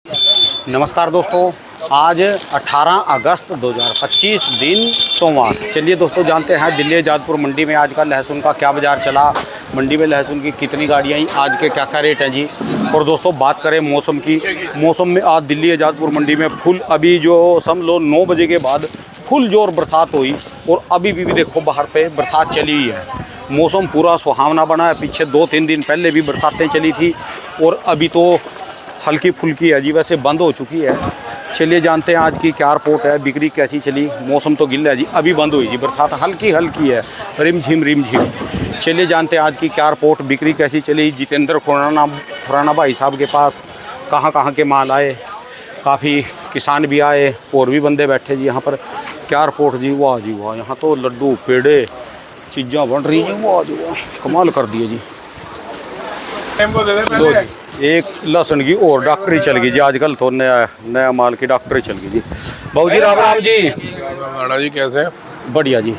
नमस्कार दोस्तों, आज 18 अगस्त 2025 दिन सोमवार। चलिए दोस्तों, जानते हैं दिल्ली आज़ादपुर मंडी में आज का लहसुन का क्या बाज़ार चला, मंडी में लहसुन की कितनी गाड़ियाँ आई, आज के क्या क्या रेट हैं जी। और दोस्तों बात करें मौसम की, मौसम में आज दिल्ली आज़ादपुर मंडी में फुल अभी जो समझ लो 9 बजे के बाद फुल जोर बरसात हुई और अभी भी देखो बाहर पे बरसात चली ही है। मौसम पूरा सुहावना बना है। पीछे 2-3 दिन पहले भी बरसातें चली थी और अभी तो हल्की फुल्की है जी, वैसे बंद हो चुकी है। चलिए जानते हैं आज की क्या रिपोर्ट है, बिक्री कैसी चली। मौसम तो गिल्ला है जी, अभी बंद हुई जी, बरसात हल्की हल्की है, रिम झिम। चलिए जानते हैं आज की क्या रिपोर्ट, बिक्री कैसी चली। जितेंद्र खुराना भाई साहब के पास कहाँ कहाँ के माल आए, काफ़ी किसान भी आए और भी बंदे बैठे जी यहाँ पर। क्या रिपोर्ट जी, वाह जी वाह, यहाँ तो लड्डू पेड़े चीज़ें बन रही हैं, वाह जी वाह, कमाल कर दिए जी। एक लहसुन की और डॉक्टरी चल गई जी, आजकल तो नया माल की डॉक्टरी चल गई जी। बाबू जी राम राम जी। राणा जी कैसे हैं? बढ़िया जी।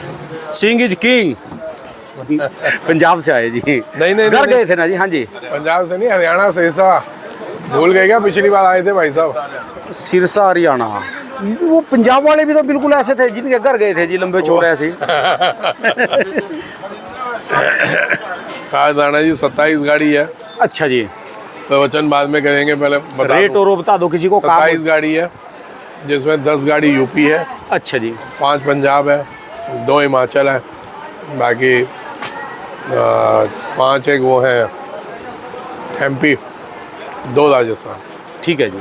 Singh is king. पंजाब से आए जी? नहीं घर गए थे ना जी? हाँ जी। पंजाब से नहीं, हरियाणा से। ऐसा भूल गए क्या? पिछली बार आए थे भाई साहब। सिरसा हरियाणा। वो पंजाब वाले भी तो बिल्कुल ऐसे थे जिनके घर गए थे जी, लंबे चौड़े ऐसे। आज राणा जी 27 गाड़ी है। अच्छा जी, प्रवचन बाद में करेंगे, पहले बता रेट और बता दो किसी को। 27 गाड़ी है, जिसमें 10 गाड़ी यूपी है। अच्छा जी। 5 पंजाब है, 2 हिमाचल है, बाकी 5 एक वो है एमपी, 2 राजस्थान। ठीक है जी,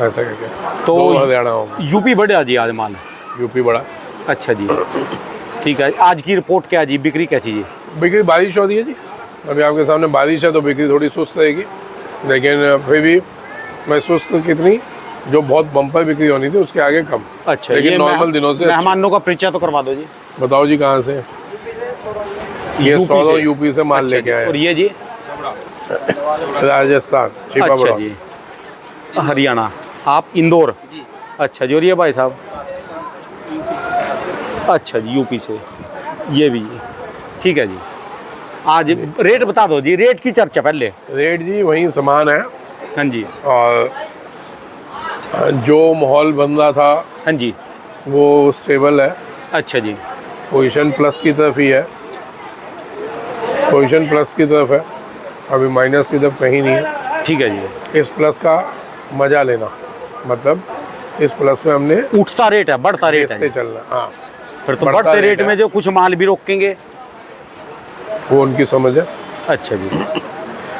ऐसा करके तो 2 हरियाणा होगा। यूपी बढ़िया जी आज माल। यूपी बड़ा। अच्छा जी, ठीक है। आज की रिपोर्ट क्या जी, बिक्री कैसी जी? बिक्री बारिश हो रही है जी, अभी आपके सामने बारिश है तो बिक्री थोड़ी सुस्त रहेगी, लेकिन फिर भी मैं सुस्त कितनी, जो बहुत बम्पर बिक्री होनी थी उसके आगे कम। अच्छा, लेकिन नॉर्मल दिनों से मेहमानों का परिचय तो करवा दो जी। बताओ जी कहाँ से? ये 16 यूपी से माल लेके आए। और ये जी राजस्थान। अच्छा जी, हरियाणा। आप इंदौर? अच्छा जी। और ये भाई साहब? अच्छा जी, यूपी से। ये भी ठीक है जी। आज रेट बता दो जी, रेट की चर्चा पहले। रेट जी वही समान है। हाँ जी। और जो माहौल बन रहा था हाँ जी, वो स्टेबल है। अच्छा जी। पोजीशन प्लस की तरफ ही है, पोजीशन प्लस की तरफ है, अभी माइनस की तरफ कहीं नहीं है। ठीक है जी। इस प्लस का मजा लेना, मतलब इस प्लस में हमने उठता रेट है, बढ़ता रेट से है। चलना। हाँ, फिर तो बढ़ते रेट में जो कुछ माल भी रोकेंगे वो उनकी समझ है। अच्छा जी।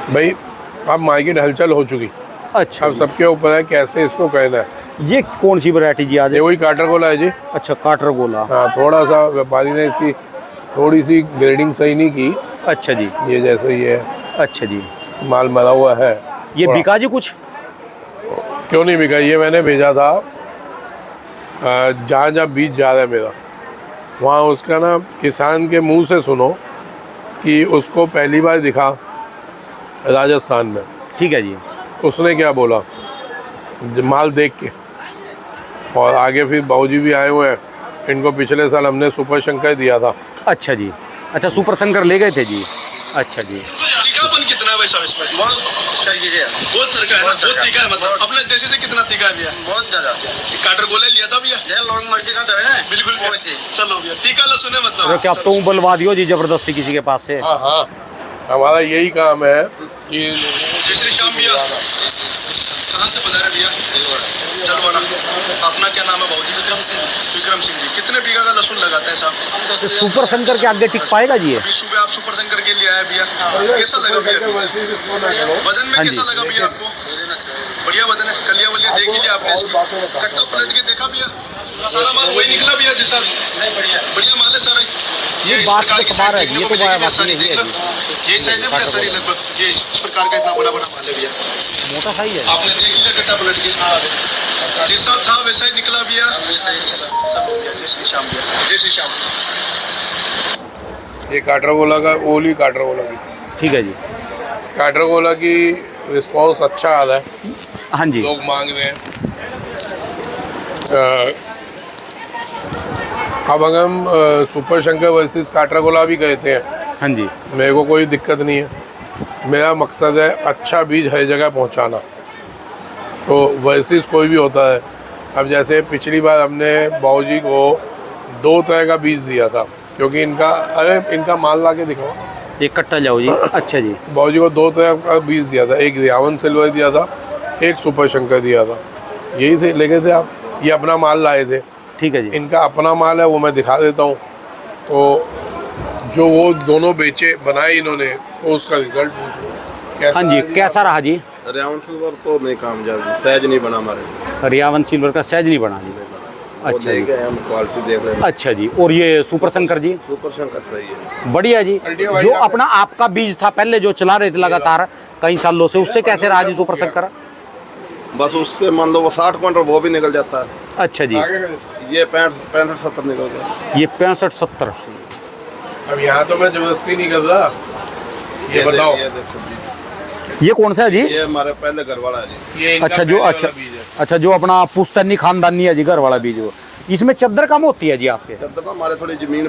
भाई अब मार्केट हलचल हो चुकी, अच्छा अब सबके ऊपर है कैसे इसको कहना है। ये कौन सी वैरायटी जी आज? ये वही काटर गोला है जी। अच्छा, काटर गोला। हाँ, थोड़ा सा व्यापारी ने इसकी थोड़ी सी ग्रेडिंग सही नहीं की। अच्छा जी। ये जैसे ये है, अच्छा जी। माल मरा हुआ है। ये बिका जी कुछ? क्यों नहीं बिका? ये मैंने भेजा था जहाँ जहाँ बीज जा रहा है मेरा, वहाँ उसका ना किसान के मुंह से सुनो कि उसको पहली बार दिखा राजस्थान में। ठीक है जी। उसने क्या बोला माल देख के, और आगे फिर बाबूजी भी आए हुए हैं, इनको पिछले साल हमने सुपर शंकर दिया था। अच्छा जी। अच्छा, सुपर शंकर ले गए थे जी। अच्छा जी। तीखापन कितना है भाई साहब इसमें? बहुत तीखा है ना, बहुत तीखा है। मतलब अपने देशी से कितना तीखा है भैया? बहुत ज्यादा। काटर गोला लिया था भैया? ये लौंग मिर्ची का तो है ना, बिल्कुल वैसे। चलो भैया, तीखा लहसुन है मतलब। तो क्या तुम बुलवा दियो जी जबरदस्ती किसी के पास से? हाँ हाँ, हमारा यही काम है कि जय श्री श्याम भैया। कहाँ से बता रहे भैया? जलवाड़ा। अपना क्या नाम है भाजी? विक्रम सिंह जी। कितने बीघा का लहसुन लगाते हैं साहब? तो सुपर शंकर के आगे टिक पाएगा जी ये? अभी सुबह आप सुपर शंकर के लिए आए भैया, कैसा लगा भैया? वजन में कैसा लगा भैया आपको? बढ़िया वजन है। कलिया वलिया देख लीजिए आपने, कट्टा पलट के देखा भैया? सारा माल वही निकला भैया जिस साल? बढ़िया माल है सारा। ये बात तो कमाल है, ये तो बात नहीं है। ये साइज है भैया सारी लगभग, ये इस प्रकार का इतना बड़ा बड़ा माल है भैया। मोटा साइज है। आपने देख लिया कट्टा पलट के? जैसा था वैसा ही निकला भैया। जय श्री श्याम भैया, जय श्री श्याम। ये काटर गोला का ओली काटर गोला की। ठीक है जी। काटर गोला की रिस्पॉन्स अच्छा आ रहा है, हाँ जी। लोग मांग रहे हैं। अब अगर हम सुपर शंकर वर्सेस काटर गोला भी कहते हैं, हाँ जी। मेरे को कोई दिक्कत नहीं है। मेरा मकसद है अच्छा बीज हर जगह पहुंचाना। तो वर्सेस कोई भी होता है। अब जैसे पिछली बार हमने बाबूजी को 2 तरह का बीज दिया था, क्योंकि इनका माल ला के दिखाओ। एक कट्टा जाओ जी। अच्छा जी। बाबूजी को 2 तरह का बीज दिया था, एक रियावन सिल्वर दिया था, एक सुपर शंकर दिया था। यही थे लेके थे आप, ये अपना माल लाए थे। ठीक है जी। इनका अपना माल है, वो मैं दिखा देता हूँ। तो जो वो दोनों बेचे बनाए इन्होंने, तो उसका रिजल्ट पूछो कैसा। हाँ जी, कैसा रहा जी? रियावन सिल्वर तो नहीं कामयाब, सहज नहीं बना हमारे। रियावन सिल्वर का सहज नहीं बना जी। अच्छा जी। हम क्वालिटी देख रहे हैं। अच्छा जी। और ये सुपर शंकर जी? सुपर शंकर सही है, बढ़िया जी। जो अपना आपका बीज था पहले जो चला रहे थे लगातार कई सालों से, उससे कैसे रहा जी सुपर शंकर? बस उससे मान लो वो 60 क्विंटल वो भी निकल जाता है। अच्छा जी। ये 65-70 निकल गया। ये 65-70। अब यहाँ तो मैं जबरदस्ती नहीं कर रहा। ये बताओ, ये देखो बीज। ये कौन सा है जी? ये हमारे पहले घर वाला है जी। ये इनका अच्छा जो पहले अच्छा वाला बीज है। अच्छा जो अपना पुश्तैनी खानदानी है जी, घर वाला बीज वो। इसमें चद्दर कम होती है जी आपके? तो हमारे थोड़ी जमीन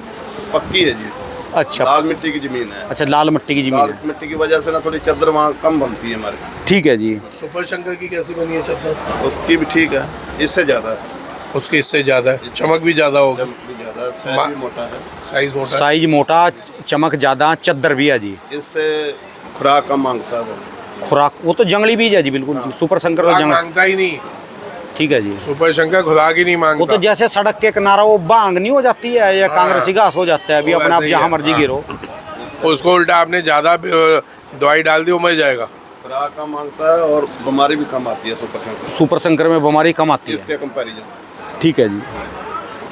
पक्की है जी, अच्छा। लाल मिट्टी की जमीन है। अच्छा, लाल मिट्टी की लाल जमीन है। मिट्टी की वजह से ना थोड़ी चद्दर वहाँ कम बनती है हमारे। ठीक है जी। सुपर शंकर की कैसी बनी है चद्दर? उसकी भी ठीक है, इससे ज़्यादा है। उसके इससे ज़्यादा है, चमक भी ज़्यादा होगी, चमक भी ज़्यादा है, साइज भी मोटा है। साइज मोटा है। साइज मोटा, चमक ज़्यादा, चद्दर भी है जी। इससे खुराक कम मांगता है वो। खुराक वो तो जंगली बीज है जी, बिल्कुल। सुपर शंकर तो खुराक जंगल। मांगता ही नहीं। ठीक है जी। सुपर शंकर खुराक ही नहीं वो मांगता। तो जैसे सड़क के किनारा वो बांग नहीं हो जाती है या कांग्रेसी घास हो जाता है, अभी वो अपना आप वैसे ही जहाँ है। मर्जी हाँ। गिरो। उसको उल्टा आपने ज़्यादा दवाई डाल दी, वो मर जाएगा। खुराक कम मांगता है और बीमारी भी कम आती है सुपर शंकर। सुपर शंकर में बीमारी कम आती है। इसके कंपैरिजन ठीक है जी।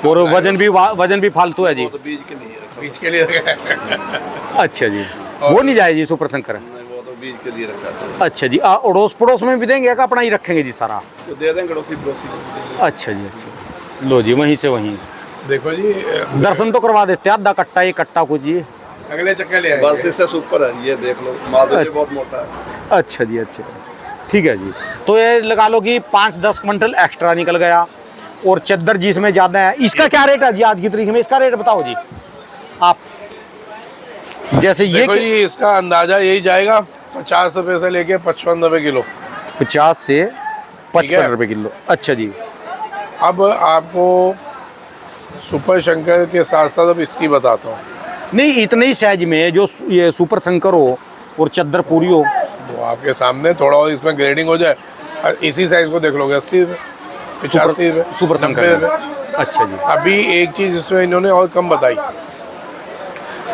और वजन भी फालतू है जी। वो तो बीज के लिए रखा। बीज के लिए रखा है। अच्छा जी। वो नहीं जाए जी सुपर शंकर? नहीं, वो तो बीज के लिए रखा है। अच्छा जी। अड़ोस पड़ोस में भी देंगे क्या अपना ही रखेंगे जी सारा? तो दे देंगे पड़ोसी पड़ोसी को भी देंगे। अच्छा जी। अच्छा, लो जी, वहीं से वहीं देखो जी, दर्शन तो करवा देते हैं, आधा कट्टा ये कट्टा कुछ जी। अगले चक्कर ले बस आएंगे। इससे सुपर है, ये देख लो माधुरी बहुत मोटा है। अच्छा जी। अच्छा, ठीक है जी। तो ये लगा लो कि 5-10 क्विंटल एक्स्ट्रा निकल गया। और चद्दर जिसमें ज़्यादा है, इसका क्या रेट है जी आज की तारीख में? इसका रेट बताओ जी आप। जैसे ये देखो जी, इसका अंदाजा यही जाएगा 50 रुपये से लेके 55 रुपये किलो। 50 से 55 रुपये किलो। अच्छा जी। अब आपको सुपर शंकर के साथ साथ अब इसकी बताता हूँ। नहीं, इतने ही साइज में जो ये सुपर शंकर हो और चद्दर पूरी हो। वो आपके सामने थोड़ा और इसमें ग्रेडिंग हो जाए, और इसी साइज को देख लोगे 80 रुपये, 85 रुपये, सुपर शंकर 90 में। रुपये। अच्छा जी। अभी एक चीज़ इसमें इन्होंने और कम बताई,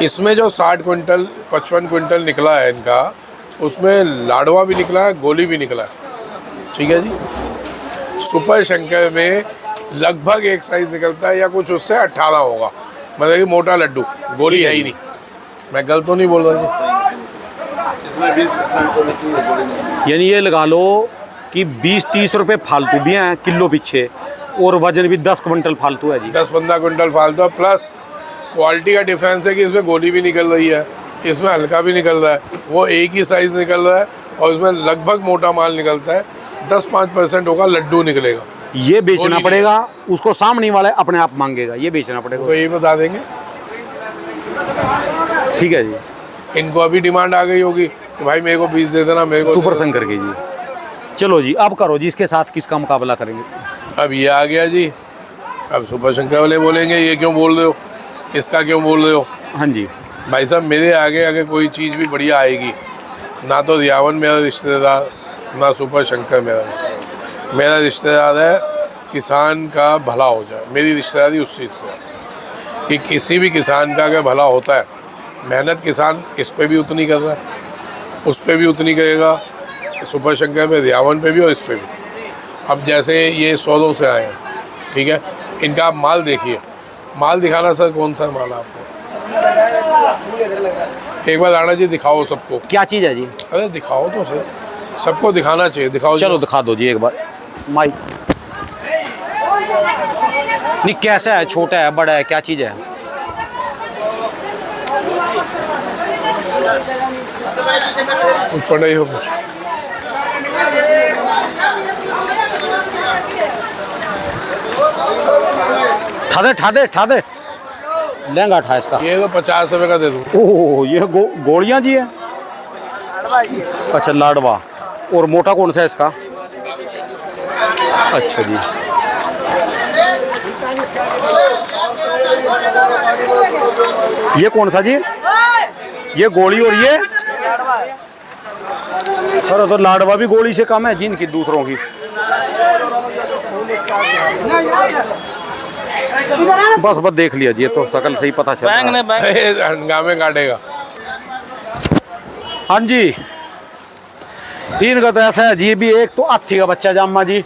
इसमें जो 60 क्विंटल 55 क्विंटल निकला है इनका, उसमें लाडवा भी निकला है, गोली भी निकला है। ठीक है जी। सुपर शंकर में लगभग एक साइज निकलता है या कुछ उससे 18 होगा, मतलब कि मोटा लड्डू। गोली है ही नहीं। मैं गलत तो नहीं बोल रहा हूँ? इसमें 20% तो निकली है गोली नहीं। यानी ये लगा लो कि 20-30 रुपये फालतू भी हैं किलो पीछे, और वजन भी 10 क्विंटल फालतू है जी। 10-15 क्विंटल फालतू है, प्लस क्वालिटी का डिफरेंस है कि इसमें गोली भी निकल रही है, इसमें हल्का भी निकल रहा है। वो एक ही साइज़ निकल रहा है और इसमें लगभग मोटा माल निकलता है। 10-5% होगा लड्डू निकलेगा। ये बेचना गोली पड़ेगा, उसको सामने वाला अपने आप मांगेगा, ये बेचना तो पड़ेगा। यही बता देंगे। ठीक है जी। इनको अभी डिमांड आ गई होगी कि भाई मेरे को बीज दे देना, मेरे को सुपर दे देना। शंकर की जी। चलो जी, अब करो जी, इसके साथ किसका मुकाबला करेंगे? अब ये आ गया जी। अब सुपर शंकर वाले बोलेंगे ये क्यों बोल रहे हो, इसका क्यों बोल रहे हो? हाँ जी। भाई साहब, मेरे आगे अगर कोई चीज़ भी बढ़िया आएगी, ना तो रियावन मेरा रिश्तेदार, ना सुपर शंकर मेरा रिश्तेदार है किसान का भला हो जाए। मेरी रिश्तेदारी उस चीज़ से कि किसी भी किसान का अगर भला होता है, मेहनत किसान इस पे भी उतनी कर रहा है, उस पे भी उतनी करेगा, सुपर शंकर पे, रियावन पे भी और इस पे भी। अब जैसे ये सौदों से आए हैं, ठीक है, इनका आप माल देखिए। माल दिखाना सर, कौन सा माल है आपको? एक बार राणा जी दिखाओ सबको। क्या चीज़ है जी? अरे दिखाओ तो सर, सबको दिखाना चाहिए। दिखाओ। चलो दिखा दो जी एक बार माइक। नहीं, कैसा है? छोटा है, बड़ा है, क्या चीज़ है? कुछ पड़ा ही हो कुछ। ठा दे लहंगा ठा इसका। ये तो 50 रुपये का दे दूँ। ओह, ये गोलियां जी है। अच्छा, लाडवा। और मोटा कौन सा है इसका? अच्छा जी। ये कौन सा जी? ये गोली और ये अरे तो लाडवा भी गोली से कम है जी इनकी दूसरों की। बस बस देख लिया जी, ये तो शकल से ही पता चल रहा है। हंगामे काटेगा। हाँ जी, इनका तो ऐसा है जी, भी एक तो हाथी का बच्चा जामा जी,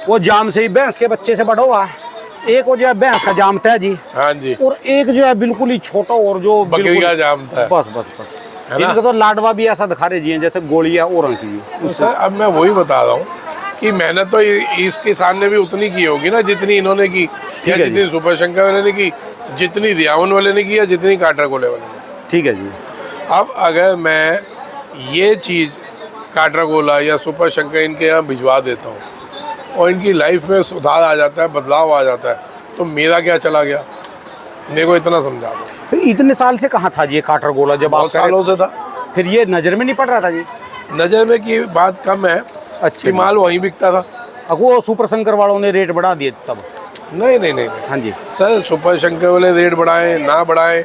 वो जाम से ही भैंस के बच्चे से बड़ा हुआ है। एक वो जो है भैंस का जामता है जी। हाँ जी। और एक जो है बिल्कुल ही छोटा और जो बकरी का जामता है। बस बस बस इनका तो लाडवा भी ऐसा दिखा रहे जी जैसे गोलियां और की। तो सर अब मैं वही बता रहा हूँ कि मेहनत तो इस किसान ने भी उतनी की होगी ना जितनी इन्होंने की, या है जितनी सुपर शंकर वाले ने की, जितनी दियावन वाले ने की, या जितनी काटराकोले वाले ने। ठीक है जी। अब अगर मैं ये चीज़ काटराकोला या सुपर शंकर इनके यहाँ भिजवा देता हूँ और इनकी लाइफ में सुधार आ जाता है, बदलाव आ जाता है, तो मेरा क्या चला गया? मेरे को इतना समझा दो। फिर इतने साल से कहाँ था जी ये काटराकोला? जब बहुत सालों से था। फिर ये नज़र में नहीं पड़ रहा था जी? नज़र में की बात कम है। अच्छा, माल वहीं बिकता था। अब वो सुपर शंकर वालों ने रेट बढ़ा दिए तब? नहीं नहीं नहीं, हाँ जी सर, सुपर शंकर वाले रेट बढ़ाएं ना बढ़ाएं,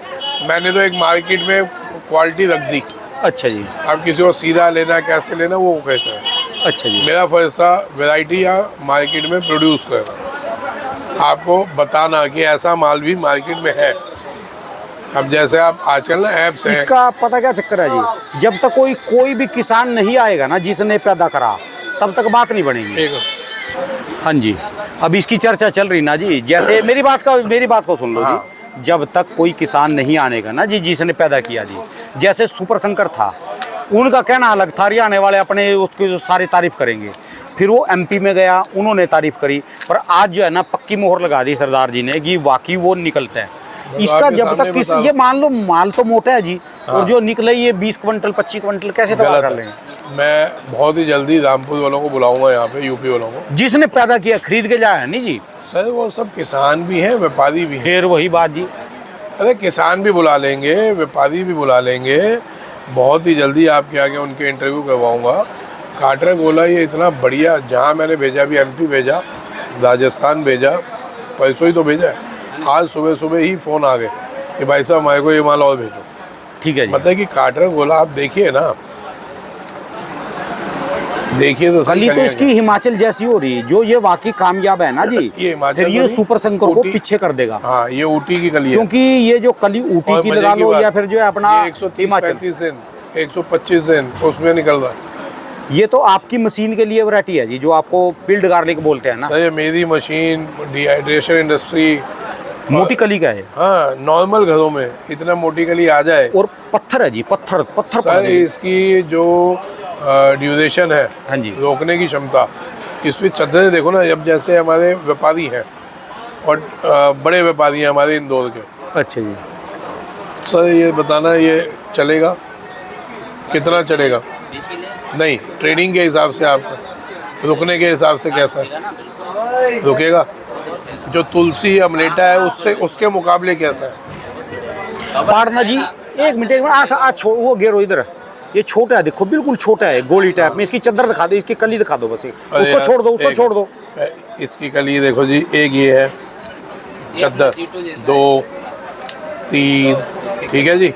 मैंने तो एक मार्केट में क्वालिटी रख दी। अच्छा जी। अब किसी को सीधा लेना कैसे लेना वो कहते हैं। अच्छा जी। मेरा फर्ज था वैरायटी या मार्केट में प्रोड्यूस करना, आपको बताना कि ऐसा माल भी मार्केट में है। अब जैसे आप आजकल ना ऐप्स हैं। इसका पता क्या चक्कर है जी, जब तक कोई भी किसान नहीं आएगा ना जिसने पैदा करा, तब तक बात नहीं बनेगी। हाँ जी, अब इसकी चर्चा चल रही ना जी, जैसे मेरी बात को सुन लो हाँ। जी। जब तक कोई किसान नहीं आनेगा ना जी जिसने पैदा किया जी, जैसे सुपर शंकर था, उनका कहना अलग था, हरियाणा वाले अपने उसकी जो सारी तारीफ करेंगे। फिर वो एमपी में गया, उन्होंने तारीफ करी, पर आज जो है ना पक्की मोहर लगा दी सरदार जी ने कि वाकई वो निकलता है। इसका जब तक किस ये मान लो माल तो मोटा है जी। हाँ। और जो निकले ये 20 क्विंटल 25 क्विंटल कैसे तबाह कर लेंगे? मैं बहुत ही जल्दी रामपुर वालों को बुलाऊंगा, यहाँ पे यूपी वालों को, जिसने पैदा किया खरीद के जाया नहीं जी। सर वो सब किसान भी हैं, व्यापारी भी हैं। फिर वही बात जी। अरे किसान भी बुला लेंगे, व्यापारी भी बुला लेंगे, बहुत ही जल्दी आपके आगे उनके इंटरव्यू करवाऊंगा। काटराकोला ये इतना बढ़िया, जहाँ मैंने भेजा भी, एमपी भेजा, राजस्थान भेजा, परसों ही तो भेजा है, आज सुबह सुबह ही फ़ोन आ गए कि भाई साहब हमारे को ये माल और भेजो। ठीक है जी। मतलब कि काटराकोला आप देखिए ना, देखिए तो कली तो इसकी हिमाचल जैसी हो रही, जो ये वाकई कामयाब है ना जी, फिर ये सुपर शंकर को पीछे कर देगा। हाँ, ये ऊटी की कली है, क्योंकि ये जो कली ऊटी की लगा लो या फिर जो है अपना 130-135 दिन 125 दिन उसमें निकल रहा है। ये तो आपकी मशीन के लिए वैरायटी है जी, जो आपको फील्ड गार्लिक बोलते हैं ना। सर ये मेरी मशीन डिहाइड्रेशन इंडस्ट्री मोटी कली का है। हाँ, नॉर्मल घरों में इतना मोटी कली आ जाए। और पत्थर है जी, पत्थर सर इसकी जो ड्यूरेशन है, हाँ जी, रोकने की क्षमता, इस पर चद्दरें देखो ना। अब जैसे हमारे व्यापारी हैं और बड़े व्यापारी हैं हमारे इंदौर के। अच्छा जी। सर ये बताना, ये चलेगा कितना चलेगा? नहीं, ट्रेडिंग के हिसाब से, आप रुकने के हिसाब से कैसा रुकेगा? जो तुलसी अमलेटा है उससे, उसके मुकाबले कैसा है? पारना जी एक मिनट आज वो गेरो इधर, ये छोटा है देखो, बिल्कुल छोटा है, गोली टाइप में। इसकी चद्दर दिखा दो, इसकी कली दिखा दो, बस उसको छोड़ दो, उसको छोड़ दो। इसकी कली देखो जी, एक ये है चद्दर, 2 3, ठीक है जी।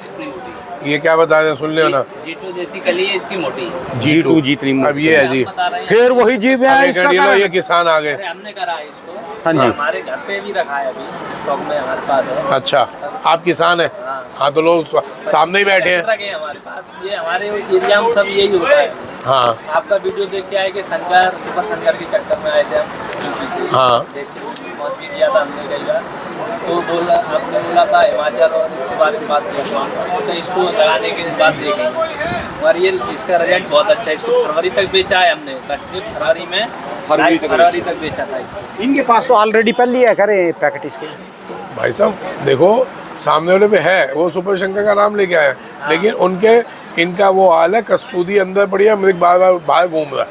ये क्या बता रहे हैं, सुन लियो ना। G2 जैसी कली है, इसकी मोटी है। G2 जितनी मोटी। अब ये है जी, फिर वही जी ये किसान आ गए। हमने करा है इसको। हाँ जी, हमारे घर पे भी रखा है, अभी स्टॉक में हमारे पास है। अच्छा, आप किसान हैं? हाँ, तो लोग सामने ही बैठे हैं हमारे पास। ये हमारे एरिया में सब यही होता है। हाँ, आपका वीडियो देख के आए कि शंकर सुपर शंकर के चक्कर में आए थे हम। हाँ, देख के बहुत भी दिया था हमने कई बार, तो बोला आपने बोला था हिमाचल और इसके बारे में बात किया, तो इसको लगाने के बाद देखेंगे। और ये इसका रिजल्ट बहुत अच्छा है। इसको फरवरी तक बेचा है हमने, फरवरी में फरवरी तक बेचा था इसको। इनके पास तो ऑलरेडी पहले है करे पैकेट इसके। भाई साहब देखो, सामने वाले पे है, वो सुपर शंकर का नाम लेके आए, लेकिन उनके इनका वो हाल है, कस्तूरी अंदर पड़ी है, मृग बार बार बाहर घूम रहा है,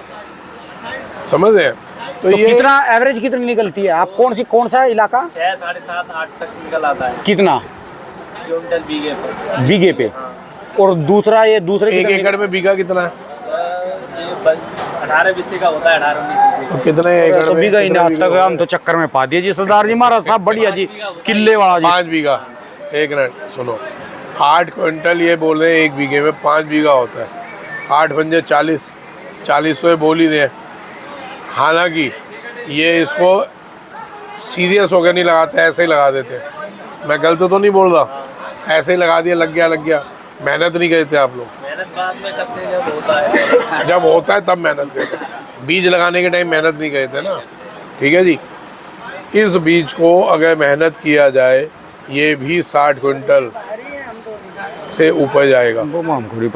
समझ रहे हैं? तो ये कितना एवरेज कितनी निकलती है? आप कौन सा इलाका? 6, 7.5, 8 तक निकल आता है। कितना क्विंटल बीघे पे? और दूसरा ये दूसरे 1 एकड़ में बीघा कितना है? ये 18-20 का होता है, 18-19 तो कितने एकड़ में? बीघा ही नहीं आज तक, हम तो चक्कर में पा दिए जी सरदार जी। हमारा साहब बढ़िया जी, किले वाला जी। 5 बीघा। एक मिनट सुनो, 8 क्विंटल ये बोल रहे हैं 1 बीघे में, 5 बीघा होता है। 8 पंजे 40, 40 तो ये बोल ही दें। हालांकि ये इसको सीरियस होकर नहीं लगाते, ऐसे ही लगा देते। मैं गलत तो नहीं बोल रहा, ऐसे ही लगा दिया, लग गया। मेहनत नहीं करते आप लोग। मेहनत बाद में करते हैं जब होता है। जब होता है तब मेहनत करते हैं, बीज लगाने के टाइम मेहनत नहीं करते ना। ठीक है जी। इस बीज को अगर मेहनत किया जाए, ये भी 60 क्विंटल से ऊपर जाएगा।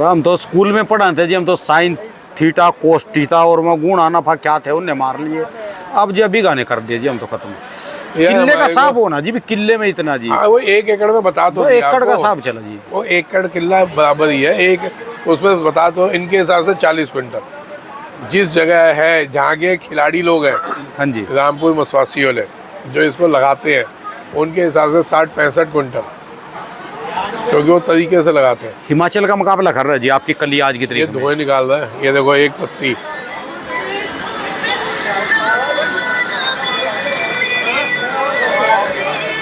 हम तो स्कूल में पढ़ाते जी, हम तो साइन थीटा कोस थीटा और मैं गुणा नफा क्या थे उन्हें मार लिए। अब जी अभी गाने कर दिए जी, हम तो खत्म। किले का साहब होना जी, भी किले में इतना जी। हाँ, वो 1 एकड़ में बता दो, एकड़ का साहब चला जी। वो 1 एकड़ किला बराबर ही है एक, उसमें बता दो इनके हिसाब से 40 क्विंटल। जिस जगह है जहाँ के खिलाड़ी लोग हैं, हाँ जी, रामपुर मसवासी वाले जो इसको लगाते हैं, उनके हिसाब से 60-65 क्विंटल, क्योंकि वो तरीके से लगाते हैं। हिमाचल का मुकाबला कर रहा है जी आपकी कली आज की ये तरीके में। धुएं निकाल रहा है, ये देखो एक पत्ती।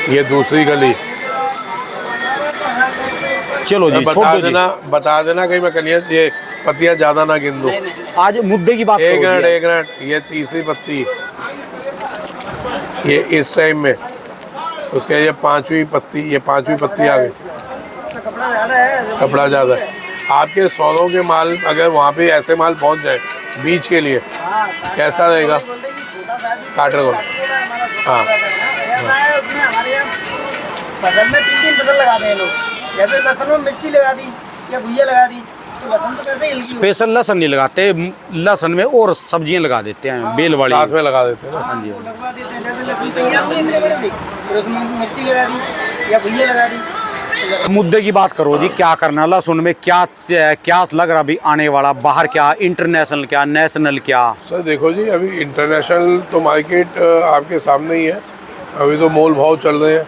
ये दूसरी कली। चलो जी, बता देना कहीं मैं कलियां ये पत्तियां ज्यादा ना गिन दूं। आज मुद्दे की बात एक करो जी। मिनट, ये तीसरी पत्ती, ये इस टाइम में, उसके ये 5वीं पत्ती आ गई। कपड़ा ज़्यादा है। आपके सौदों के माल अगर वहाँ पे ऐसे माल पहुँच जाए बीज के लिए, कैसा रहेगा? काटर को हाँ, फसल में 3 फसल लगाते हैं लोग। जैसे लहसुन में मिर्ची लगा दी या भुजिया लगा दी, तो लहसुन तो कैसे ही स्पेशल लहसुन नहीं लगाते, लहसुन में और सब्जियां लगा देते हैं, बेल वाली साथ में लगा देते हैं ना। हाँ जी, लगवा देते हैं। जैसे लहसुन तैयार हुई इतने बड़े थे, फिर उसमें मिर्ची लगा दी या भुजिया लगा दी। मुद्दे की बात करो जी, क्या करना लहसुन में, क्या लग रहा अभी आने वाला, बाहर क्या, इंटरनेशनल क्या, नेशनल क्या? सर देखो जी, अभी इंटरनेशनल तो मार्केट आपके सामने ही है। अभी तो मोल भाव चल रहे हैं,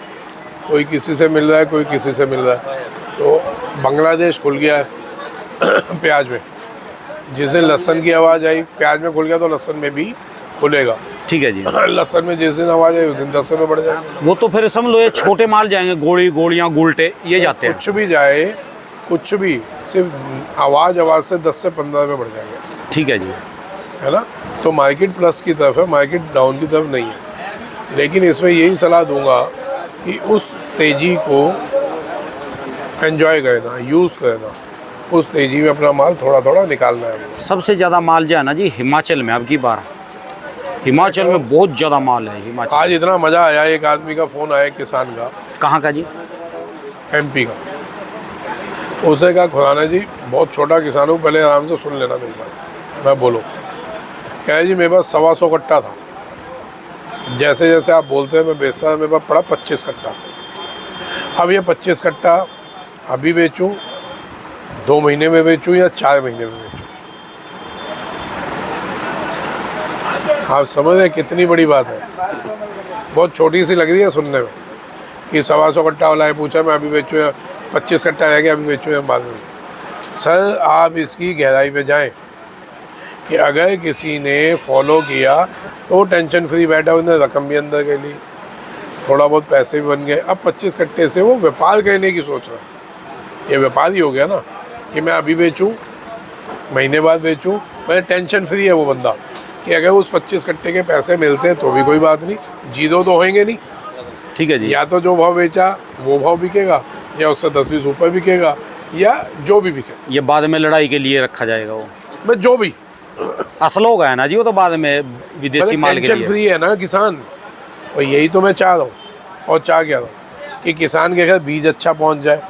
कोई किसी से मिल रहा है, कोई किसी से मिल रहा है। तो बांग्लादेश खुल गया है प्याज में। जिस दिन लहसुन की आवाज़ आई, प्याज में खुल गया तो लहसुन में भी खुलेगा। ठीक है जी। लहसुन में जिस दिन आवाज़ आई उस दिन 10 में बढ़ जाएगा। वो तो फिर समझ लो ये छोटे माल जाएंगे, गोलियां गुलटे ये जाते हैं। कुछ भी जाए, कुछ भी, सिर्फ आवाज़ से 10 से 15 में बढ़ जाएंगे। ठीक है जी, है ना। तो मार्केट प्लस की तरफ है, मार्केट डाउन की तरफ नहीं है। लेकिन इसमें यही सलाह दूंगा कि उस तेज़ी को एंजॉय करना, यूज़ करना, उस तेज़ी में अपना माल थोड़ा थोड़ा निकालना है। सबसे ज़्यादा माल जो है ना जी हिमाचल में, अब की बार हिमाचल में बहुत ज़्यादा माल है हिमाचल। आज इतना मज़ा आया, एक आदमी का फ़ोन आया किसान का, कहाँ का जी? MP का। उसे कहा खुराना जी बहुत छोटा किसान हूँ, पहले आराम से सुन लेना मेरी बात, मैं बोलो। कहे जी मेरे पास 125 कट्टा था, जैसे जैसे आप बोलते हैं मैं बेचता, मेरे पास पड़ा 25 कट्टा। अब ये 25 कट्टा अभी बेचूं, 2 महीने में बेचूं या 4 महीने में बेचूं? आप समझ रहे हैं कितनी बड़ी बात है। बहुत छोटी सी लग रही है सुनने में कि 125 कट्टा वाला है, पूछा मैं अभी बेचूं या 25 कट्टा रह गया अभी बेचूं या बाद में। सर आप इसकी गहराई पे जाएं कि अगर किसी ने फॉलो किया तो टेंशन फ्री बैठा, उसने रकम भी अंदर कर ली, थोड़ा बहुत पैसे भी बन गए। अब 25 कट्टे से वो व्यापार करने की सोच रहा है। ये व्यापार ही हो गया ना कि मैं अभी बेचूं, महीने बाद बेचूं। मैं टेंशन फ्री है वो बंदा कि अगर उस 25 कट्टे के पैसे मिलते हैं तो भी कोई बात नहीं, जीरो तो होंगे नहीं। ठीक है जी। या तो जो भाव बेचा वो भाव बिकेगा, या उससे 10-20 ऊपर बिकेगा, या जो भी बिके। ये बाद में लड़ाई के लिए रखा जाएगा वो, बस जो भी असल हो गया ना जी, वो तो बाद में विदेशी माल के टेंशन लिए। फ्री है ना किसान, और यही तो मैं चाह रहा हूँ। और चाह क्या रहा हूँ कि किसान के घर बीज अच्छा पहुँच जाए।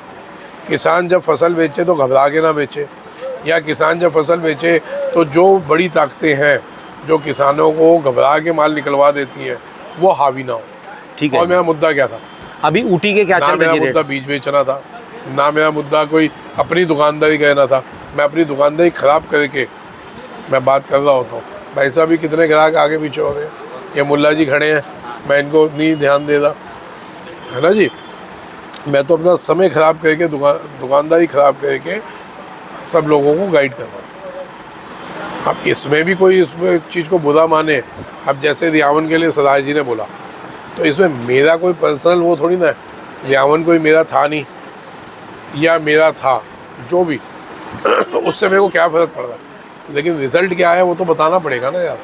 किसान जब फसल बेचे तो घबरा के ना बेचे, या किसान जब फसल बेचे तो जो बड़ी ताकतें हैं जो किसानों को घबरा के माल निकलवा देती हैं वो हावी ना हो। ठीक है। और मेरा मुद्दा क्या था? अभी ऊटी के क्या ना चल मेरा रही मुद्दा है? बीज बेचना था, ना मेरा मुद्दा कोई अपनी दुकानदारी कहना था। मैं अपनी दुकानदारी ख़राब करके मैं बात कर रहा होता हूँ। भाई साहब भी कितने ग्राहक आगे पीछे हो रहे हैं, ये मुल्ला जी खड़े हैं, मैं इनको नहीं ध्यान दे रहा, है ना जी। मैं तो अपना समय ख़राब करके दुकानदारी ख़राब करके सब लोगों को गाइड कर रहा हूँ। अब इसमें भी कोई इसमें चीज़ को बुरा माने, अब जैसे रियावन के लिए सरदार जी ने बोला, तो इसमें मेरा कोई पर्सनल वो थोड़ी ना है, रियावन कोई मेरा था नहीं या मेरा था, जो भी उससे मेरे को क्या फ़र्क पड़ रहा है, लेकिन रिज़ल्ट क्या है वो तो बताना पड़ेगा ना यार।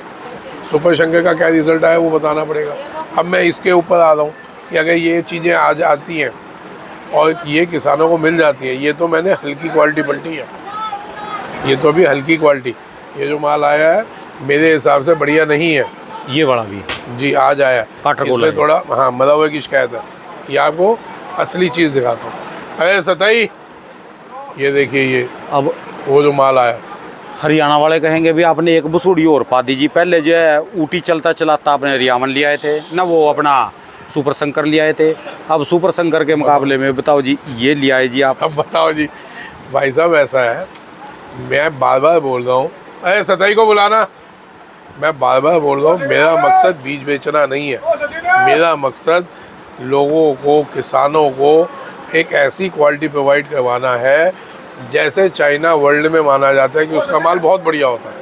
सुपर शंकर का क्या रिज़ल्ट आया वो बताना पड़ेगा। अब मैं इसके ऊपर आ रहा हूँ कि अगर ये चीज़ें आज आती हैं और ये किसानों को मिल जाती हैं, ये तो मैंने हल्की क्वालिटी पलटी है, ये तो अभी हल्की क्वालिटी, ये जो माल आया है मेरे हिसाब से बढ़िया नहीं है। ये बड़ा भी जी आज आया, काटरगोला इसमें थोड़ा हाँ मरा हुए की शिकायत है। ये आपको असली चीज़ दिखाता हूँ। अरे सताई, ये देखिए ये अब वो जो माल आया, हरियाणा वाले कहेंगे भी आपने एक बसूड़ी और पा दी जी। पहले जो है ऊटी चलता चलाता आपने रियावन ले आए थे ना, वो अपना सुपर शंकर ले आए थे। अब सुपर शंकर के मुकाबले में बताओ जी ये ले आए जी आप। अब बताओ जी भाई साहब, ऐसा है, मैं बार बार बोल रहा हूँ, अरे सताई को बुलाना, मैं बार बार बोल रहा हूँ, मेरा मकसद बीज बेचना नहीं है, मेरा मकसद लोगों को, किसानों को एक ऐसी क्वालिटी प्रोवाइड करवाना है जैसे चाइना वर्ल्ड में माना जाता है कि उसका माल बहुत बढ़िया होता है।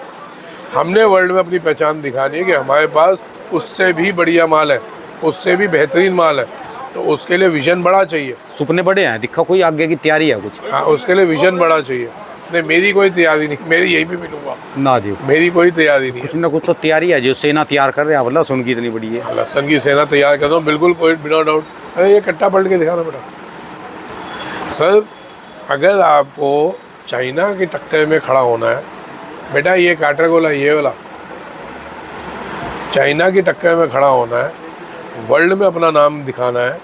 हमने वर्ल्ड में अपनी पहचान दिखानी है कि हमारे पास उससे भी बढ़िया माल है, उससे भी बेहतरीन माल है, तो उसके लिए विजन बड़ा चाहिए। सपने बड़े हैं, दिखा कोई आगे की तैयारी है कुछ? हाँ, उसके लिए विजन बड़ा चाहिए। नहीं, मेरी कोई तैयारी नहीं, मेरी यहीं पे मिलूंगा ना जी, मेरी कोई तैयारी नहीं कुछ ना कुछ तो तैयारी है जो सेना तैयार कर रहे हैं। आप लहसुन की इतनी बड़ी है, है। लहसन की सेना तैयार कर दो, बिल्कुल कोई बिना डाउट। अरे ये कट्टा पलट के दिखाना बेटा। सर अगर आपको चाइना की टक्कर में खड़ा होना है बेटा, ये काटरगोला ये वाला, चाइना की टक्कर में खड़ा होना है, वर्ल्ड में अपना नाम दिखाना है।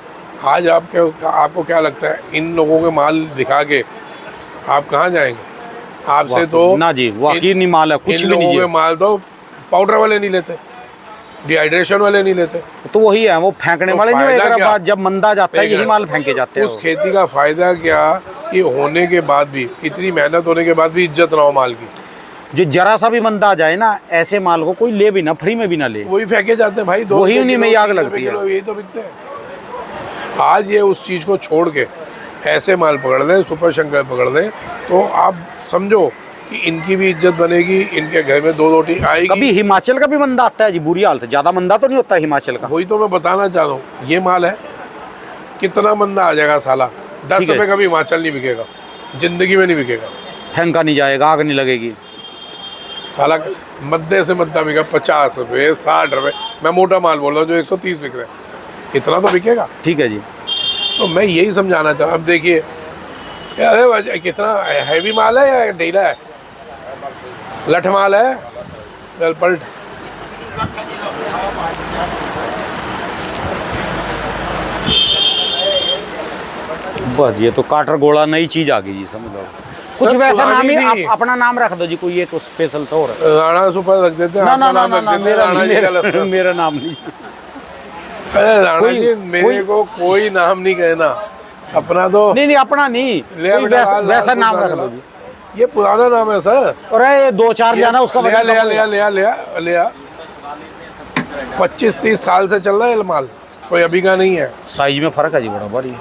आज आपको क्या लगता है इन लोगों के माल दिखा के आप कहाँ जाएंगे? आपसे तो ना जी वाकई नहीं माल है, कुछ इन भी नहीं लोगों जी। के माल तो पाउडर वाले नहीं लेते, डिहाइड्रेशन वाले नहीं लेते। तो वही है, वो फेंकने तो वाले नहीं फायदा होएगा, क्या? बाद जब मंदा जाता है यही माल फेंके जाते हैं। उस खेती का फायदा क्या कि होने के बाद भी, इतनी मेहनत होने के बाद भी इज्जत ना हो माल की। जो जरा सा भी मंदा आ जाए ना, ऐसे माल को कोई ले भी ना, फ्री में भी ना ले, वही फेंके जाते हैं भाई, वही उन्हीं में आग लगती है। यही तो बिकते हैं। आज ये उस चीज़ को छोड़ के ऐसे माल पकड़ लें, सुपर शंकर पकड़ लें, तो आप समझो कि इनकी भी इज्जत बनेगी, इनके घर में 2 रोटी आएगी। कभी हिमाचल का भी मंदा आता है जी, बुरी हालत, ज़्यादा मंदा तो नहीं होता हिमाचल का। वही तो मैं बताना चाह रहा हूँ, ये माल है कितना मंदा आ जाएगा साला, 10 ठीक है। रुपये का भी हिमाचल नहीं बिकेगा, जिंदगी में नहीं बिकेगा फेंका नहीं जाएगा, आग नहीं लगेगी। साला। मद्दे से मद्दा बिका 50 रुपये 60 रुपये, मैं मोटा माल बोल रहा हूँ जो 130 बिक रहा है, इतना तो बिकेगा। ठीक है जी। तो मैं यही समझाना चाहता हूँ। अब देखिए अरे कितना हैवी माल है या ढीला है, लठ माल है, चल पलट। बस ये तो काटरगोला नई चीज आ गई जी, समझ लो। कुछ सर, वैसा नाम पुरानी ही थी। अपना नाम रख दो जी, कोई एक स्पेशल सा और। राणा सुपर रख देते हैं, ना ना आपका ना नाम ना रख ना, देते हैं, मेरा राणा जी का लफ्ज़। मेरा नाम नहीं। अरे राणा कोई- जी मेरे को कोई नाम नहीं कहना, अपना तो नहीं अपना नहीं, ले कोई बेटा, लाल वैसा कुछ नाम ना रख लेना। दो जी। ये पुराना नाम है सर। अरे 2-4 जाना उसका लिया वजन लिया कम लिया होगा। लिया लिया 25-30 साल से चल रहा है ये माल, कोई अभी का नहीं है। साइज में फर्क है जी बराबर ही,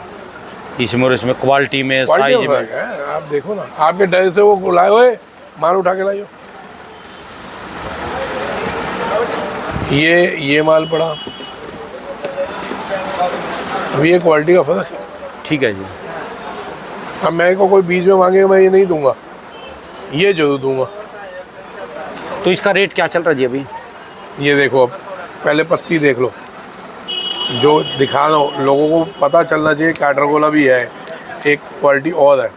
इसमें और इसमें, क्वालिटी में, क्वालिटी साइज में में। फर्क है। आप देखो ना, आपके डर से वो लाए हुए माल उठा के लाइयो। ये माल पड़ा, अब ये क्वालिटी का फर्क है। ठीक है जी। अब मैं को कोई बीच में मांगेगा मैं ये नहीं दूंगा, ये जरूर दूंगा। तो इसका रेट क्या चल रहा है जी अभी? ये देखो, अब पहले पत्ती देख लो, जो दिखा रहा हूँ लोगों को पता चलना चाहिए। काटरगोला भी है, एक क्वालिटी और है,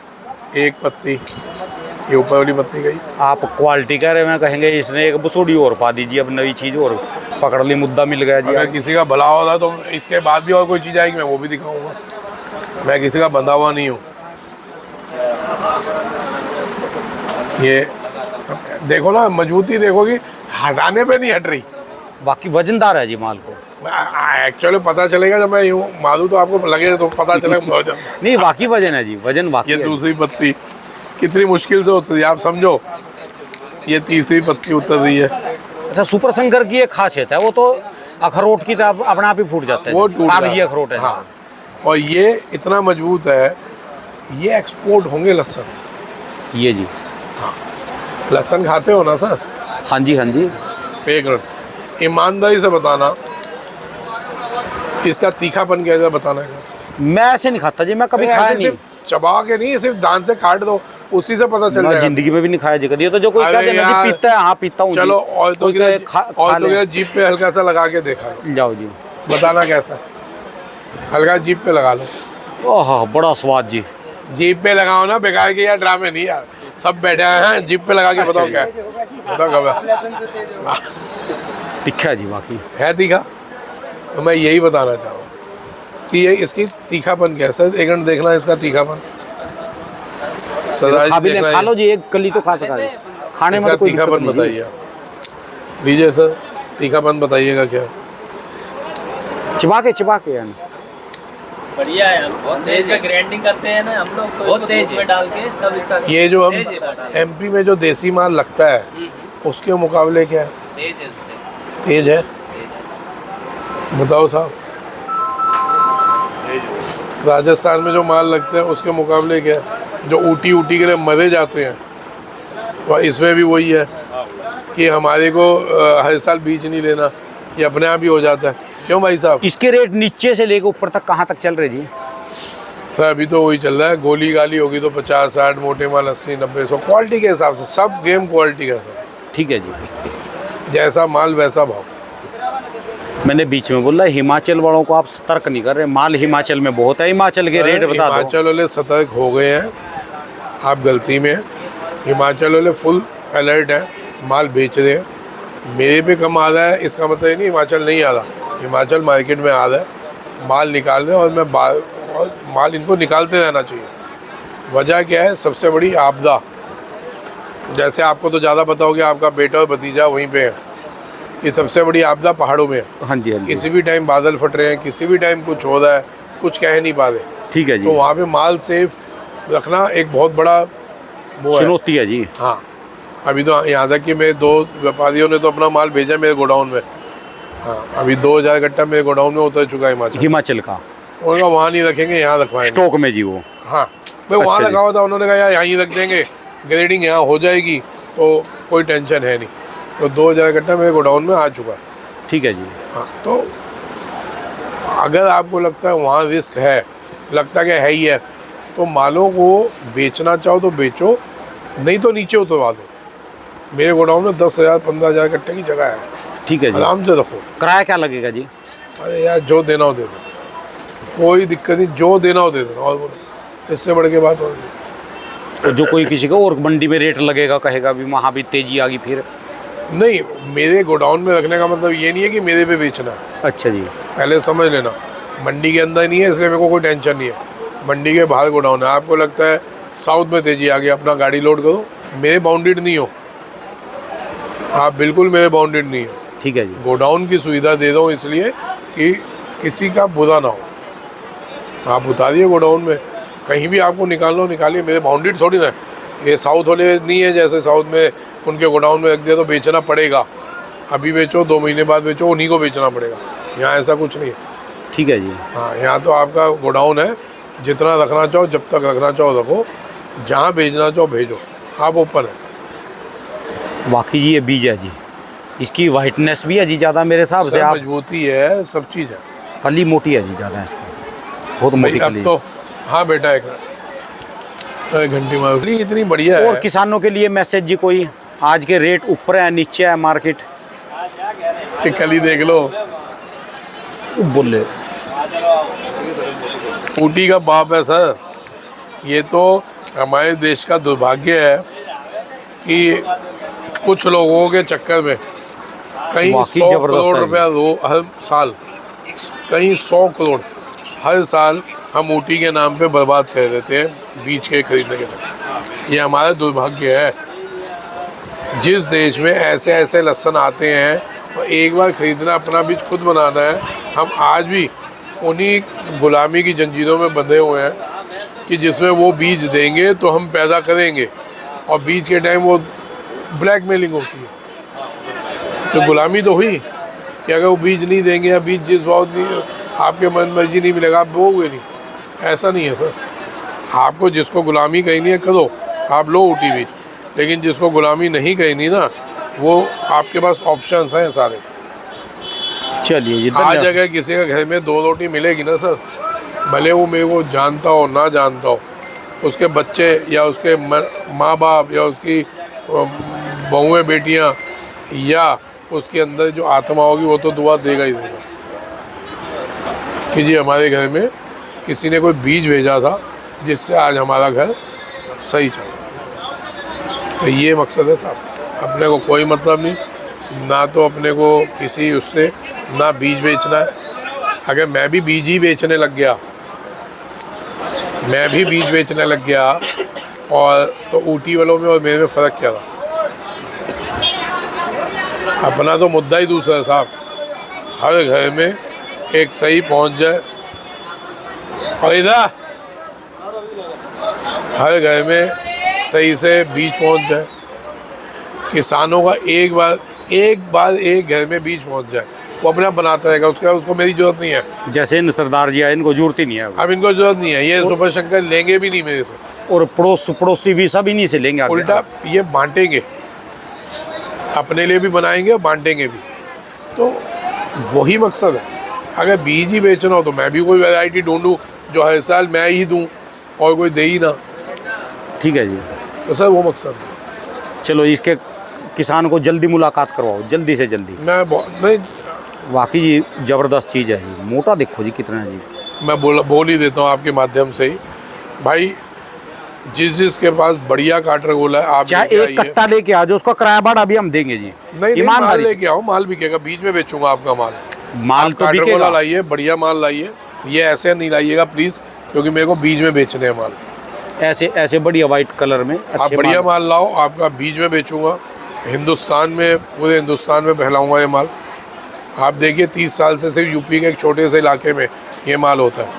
एक पत्ती ये ऊपर वाली पत्ती गई। आप क्वालिटी कह रहे हैं, कहेंगे इसने एक बसूड़ी और पा दीजिए, अब नई चीज़ और पकड़ ली, मुद्दा मिल गया जी। अगर किसी का भला होगा तो इसके बाद भी और कोई चीज़ आएगी मैं वो भी दिखाऊंगा। मैं किसी का बंधा हुआ नहीं हूँ। ये देखो ना, मजबूती देखोगी, हटाने पे नहीं हट रही। बाकी वजनदार है जी माल को। एक्चुअली पता चलेगा जब मैं यूँ मारूँ तो आपको लगेगा, तो पता चलेगा वजन। नहीं वाकई वजन है जी, वजन वाकई ये है। दूसरी पत्ती कितनी मुश्किल से उतरी, आप समझो। ये तीसरी पत्ती उतर रही है। अच्छा, सुपर शंकर की एक खासियत है, वो तो अखरोट की तरह अपने आप ही फूट जाता है, वो टूट कागजी जाता है। अखरोट है। हाँ, और ये इतना मजबूत है, ये एक्सपोर्ट होंगे लहसुन। ये जी। लहसुन खाते हो ना सर? हाँ जी हाँ जी। एक मिनट, ईमानदारी से बताना इसका तीखापन कैसा बताना है। मैं ऐसे नहीं खाता जी, मैं कभी खाया ऐसे नहीं। सिर्फ चबा के नहीं, सिर्फ दांत से काट दो, उसी से पता चल मैं जाएगा। जिंदगी में भी नहीं खाया जी कभी। ये तो जो कोई अरे कहते हैं ना यार, जी पीता है, हाँ पीता हूँ जी। चलो और तो कोई कहे खा और तो ले। जीप पे हल्का सा लगा के देखा लो, जाओ जी। बताना कैसा। हल्का जीप पे लगा लो, ओह बड़ा स्वाद जी। जीप पे लगाओ ना, बेकार के यार ड्रामे नहीं यार, सब बैठे हैं जीप पे लगा के बताओ क्या है? बताओ कब तीखा जी बाकी है तीखा। तो मैं यही बताना चाहूँ कि ये इसकी तीखापन कैसा है। एक मिनट देखना इसका तीखापन, सदा खा भी ले, देखना खा है। लो जी, एक कली तो खा सका जी। खाने में इसका तो कोई दिक्कत तीखापन नहीं जी। बताइए आप। लीजिए सर, तीखापन बताइएगा क्या। चिपा के यानी बढ़िया है। हम बहुत तेज है, ग्राइंडिंग करते हैं ना हम लोग, तो बहुत तेज में डाल के तब इसका ये जो हम तेज है बटा। एमपी में जो देसी माल लगता है उसके मुकाबले क्या है, तेज है उससे। तेज है? बताओ साहब, राजस्थान में जो माल लगते हैं उसके मुकाबले क्या है? जो ऊटी के लिए मरे जाते हैं, तो इसमें भी वही है कि हमारे को हर साल बीज नहीं लेना, ये अपने आप ही हो जाता है। क्यों भाई साहब? इसके रेट नीचे से लेकर ऊपर तक कहाँ तक चल रहे जी? सर अभी तो वही चल रहा है, गोली गाली होगी तो 50-60, मोटे माल 80-90-100, क्वालिटी के हिसाब से, सब गेम क्वालिटी का सर। ठीक है जी। जैसा माल वैसा भाव। मैंने बीच में बोला हिमाचल वालों को आप सतर्क नहीं कर रहे, माल हिमाचल में बहुत है, हिमाचल के रेट बता दो। हिमाचल वाले सतर्क हो गए हैं, आप गलती में हैं। हिमाचल वाले फुल अलर्ट है, माल बेच रहे हैं। मेरे पे कम आ रहा है इसका मतलब ये नहीं हिमाचल नहीं आ रहा, हिमाचल मार्केट में आ रहा है, माल निकाल रहे हैं। और और माल इनको निकालते रहना चाहिए। वजह क्या है? सबसे बड़ी आपदा, जैसे आपको तो ज़्यादा पता होगा, आपका बेटा और भतीजा वहीं पे है। ये सबसे बड़ी आपदा पहाड़ों में है। हाँ जी हाँ जी। किसी भी टाइम बादल फट रहे हैं, किसी भी टाइम कुछ हो रहा है, कुछ कह नहीं पा रहे। ठीक है जी। तो वहाँ पे माल सेफ रखना एक बहुत बड़ा वो है, चुनौती है जी। हाँ। अभी तो यहाँ तक कि मेरे 2 व्यापारियों ने तो अपना माल भेजा मेरे गोडाउन में। हाँ, अभी 2000 कट्टा मेरे गोडाउन में उतर चुका है हिमाचल का उनका वहाँ नहीं रखेंगे, यहाँ रखवाएंगे स्टॉक में जी वो। हाँ, भाई वहाँ अच्छा जी। रखा हुआ था, उन्होंने कहा यार यहाँ ही रख देंगे, ग्रेडिंग यहाँ हो जाएगी तो कोई टेंशन है नहीं। तो 2000 कट्टा मेरे गोडाउन में आ चुका है। ठीक है जी। हाँ, तो अगर आपको लगता है वहाँ रिस्क है, लगता कि है ही है, तो मालों को बेचना चाहो तो बेचो, नहीं तो नीचे उतरवा दो। मेरे गोडाउन में 10,000-15,000 कट्टे की जगह है, ठीक है जी। आराम से रखो। किराया क्या लगेगा जी? अरे यार जो देना हो दे दो, कोई दिक्कत नहीं, जो देना हो दे दो। और बोलो, इससे बढ़ के बात और और जो कोई किसी को और मंडी में रेट लगेगा कहेगा भी वहाँ भी तेजी आ गई फिर? नहीं, मेरे गोडाउन में रखने का मतलब ये नहीं है कि मेरे पे बेचना है। अच्छा जी। पहले समझ लेना, मंडी के अंदर नहीं है इसलिए मेरे को कोई टेंशन नहीं है। मंडी के बाहर गोडाउन है। आपको लगता है साउथ में तेजी आ गई, अपना गाड़ी लोड करो, मेरे बाउंडेड नहीं हो आप, बिल्कुल मेरे बाउंडेड नहीं हो। ठीक है जी। गोडाउन की सुविधा दे दो इसलिए कि किसी का बुरा ना हो। आप उतारिए गोडाउन में, कहीं भी आपको निकालना हो निकालिए, मेरे बाउंडेड थोड़ी ना है। ये साउथ वाले नहीं है, जैसे साउथ में उनके गोडाउन में रख दिया तो बेचना पड़ेगा, अभी बेचो 2 महीने बाद बेचो, उन्हीं को बेचना पड़ेगा। यहाँ ऐसा कुछ नहीं है। ठीक है जी। हाँ, यहाँ तो आपका गोडाउन है, जितना रखना चाहो, जब तक रखना चाहो रखो, जहाँ भेजना चाहो भेजो, आप ओपन है। बाकी जी ये बीज है जी, इसकी वाइटनेस भी है जी ज़्यादा मेरे हिसाब से। सब आप मजबूती है, सब चीज़ है। कली मोटी है जी ज़्यादा इसकी, बहुत मोटी भाई, कली। अब तो हाँ बेटा, एक घंटी मार इतनी बढ़िया है। और किसानों के लिए मैसेज जी कोई? आज के रेट ऊपर है नीचे है मार्केट? ये कली देख लो, बोले ऊटी का बाप है सर। ये तो हमारे देश का दुर्भाग्य है कि कुछ लोगों के चक्कर में कहीं वाकई 100 जबरदस्त करोड़ है रुपया हर साल, कहीं 100 करोड़ हर साल हम ऊटी के नाम पे बर्बाद कर देते हैं बीज के खरीदने के लिए। ये हमारा दुर्भाग्य है। जिस देश में ऐसे ऐसे लहसुन आते हैं और एक बार खरीदना, अपना बीज खुद बनाना है, हम आज भी उन्हीं गुलामी की जंजीरों में बंधे हुए हैं कि जिसमें वो बीज देंगे तो हम पैदा करेंगे, और बीज के टाइम वो ब्लैकमेलिंग होती है। तो गुलामी तो हुई कि अगर वो बीज नहीं देंगे या बीज जिस भाव नहीं आपके मन मर्जी नहीं मिलेगा, आप बोओगे नहीं। ऐसा नहीं है सर। आपको जिसको गुलामी कहनी है करो, आप लो ऊटी बीज, लेकिन जिसको गुलामी नहीं कहनी ना, वो आपके पास ऑप्शंस हैं सारे। चलिए जी, आज धन्यवाद। अगर किसी के घर में 2 रोटी मिलेगी ना सर, भले वो मेरे को जानता हो ना जानता हो, उसके बच्चे या उसके माँ बाप या उसकी बहुएं बेटियाँ या उसके अंदर जो आत्मा होगी वो तो दुआ देगा ही देगा कि जी हमारे घर में किसी ने कोई बीज भेजा था जिससे आज हमारा घर सही चला। तो ये मकसद है साहब, अपने को कोई मतलब नहीं, ना तो अपने को किसी उससे ना बीज बेचना है। अगर मैं भी बीज ही बेचने लग गया, मैं भी बीज बेचने लग गया और तो ऊटी वालों में और मेरे में फ़र्क क्या था? अपना तो मुद्दा ही दूसरा है साहब, हर घर में एक सही पहुंच जाए। और इधर हर घर में सही से बीज पहुंच जाए, किसानों का एक बार एक घर में बीज पहुंच जाए, वो अपने आप बनाता रहेगा, उसको मेरी जरूरत नहीं है। जैसे इन सरदार जी आए, इनको जरूरत ही नहीं है अब इनको जरूरत नहीं है, ये सुपर शंकर लेंगे भी नहीं मेरे से, और पड़ोसी भी सब इन्हीं से लेंगे आगे। उल्टा ये बांटेंगे, अपने लिए भी बनाएंगे और बांटेंगे भी। तो वही मकसद है। अगर बीज ही बेचना हो तो मैं भी कोई वैरायटी ढूंढूं जो हर साल मैं ही दूं और कोई दे ही ना। ठीक है जी, तो सर वो मकसद है। चलो इसके किसान को जल्दी मुलाकात करवाओ, जल्दी से जल्दी। मैं वाकई जी ज़बरदस्त चीज़ है जी, मोटा देखो जी कितना है जी। मैं बोल ही देता हूँ आपके माध्यम से ही, भाई जिसके पास बढ़िया काटरगोला है आप चाहे लेके एक आइए। कट्टा लेके आ जाओ, उसका किराया भाड़ा भी हम देंगे जी। नहीं माल ईमानदारी लेके आओ, माल बिकेगा, बीच में बेचूंगा आपका माल। माल आप तो काटरगोला बिकेगा। लाइए, बढ़िया माल लाइए, ये ऐसे नहीं लाइएगा प्लीज़, क्योंकि मेरे को बीज में बेचने हैं माल। ऐसे बढ़िया वाइट कलर में आप अच्छे बढ़िया माल लाओ, आपका बीज में बेचूंगा, हिंदुस्तान में पूरे हिंदुस्तान में फैलाऊंगा ये माल। आप देखिए 30 साल से सिर्फ यूपी के एक छोटे से इलाके में ये माल होता है,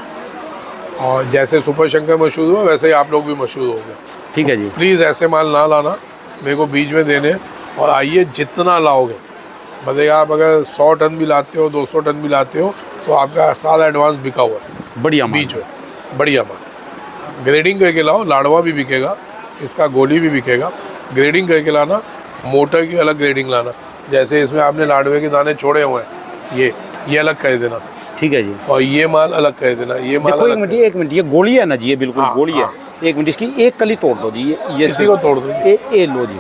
और जैसे सुपर शंकर मशहूर हुआ वैसे ही आप लोग भी मशहूर हो गए। ठीक है जी। प्लीज़ ऐसे माल ना लाना, मेरे को बीज में देने, और आइए जितना लाओगे बताइएगा। आप अगर 100 टन भी लाते हो, 200 टन भी लाते हो, तो आपका सारा एडवांस बिका हुआ है बढ़िया माल। बीज में। बढ़िया माल ग्रेडिंग करके लाओ, लाड़वा भी बिकेगा, इसका गोली भी बिकेगा। ग्रेडिंग करके लाना, मोटर की अलग ग्रेडिंग लाना, जैसे इसमें आपने लाड़वे के दाने छोड़े हुए हैं, ये अलग कर देना। ठीक है जी। और ये माल अलग कर देना, ये माल देखो अलग एक मिनट, ये गोली है ना जी, ये बिल्कुल हाँ, गोली है। हाँ। एक मिनट, इसकी एक कली तोड़ दो जी, ये इसी को तोड़ दो जी। ये लो जी,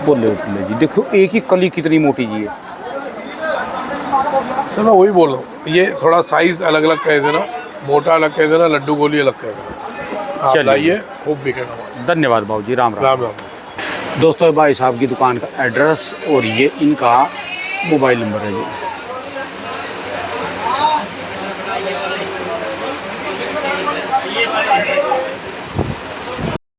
बोले जी, देखो एक ही कली कितनी मोटी जी है। सर मैं वही बोल रहा हूँ, ये थोड़ा साइज अलग अलग कर देना, मोटा अलग कर देना, लड्डू गोली अलग कर देना। आप चलिए। लाइए, खूब बिकेगा। धन्यवाद भाऊ जी, राम राम। राम राम। दोस्तों भाई साहब की दुकान का एड्रेस और ये इनका मोबाइल नंबर है जी।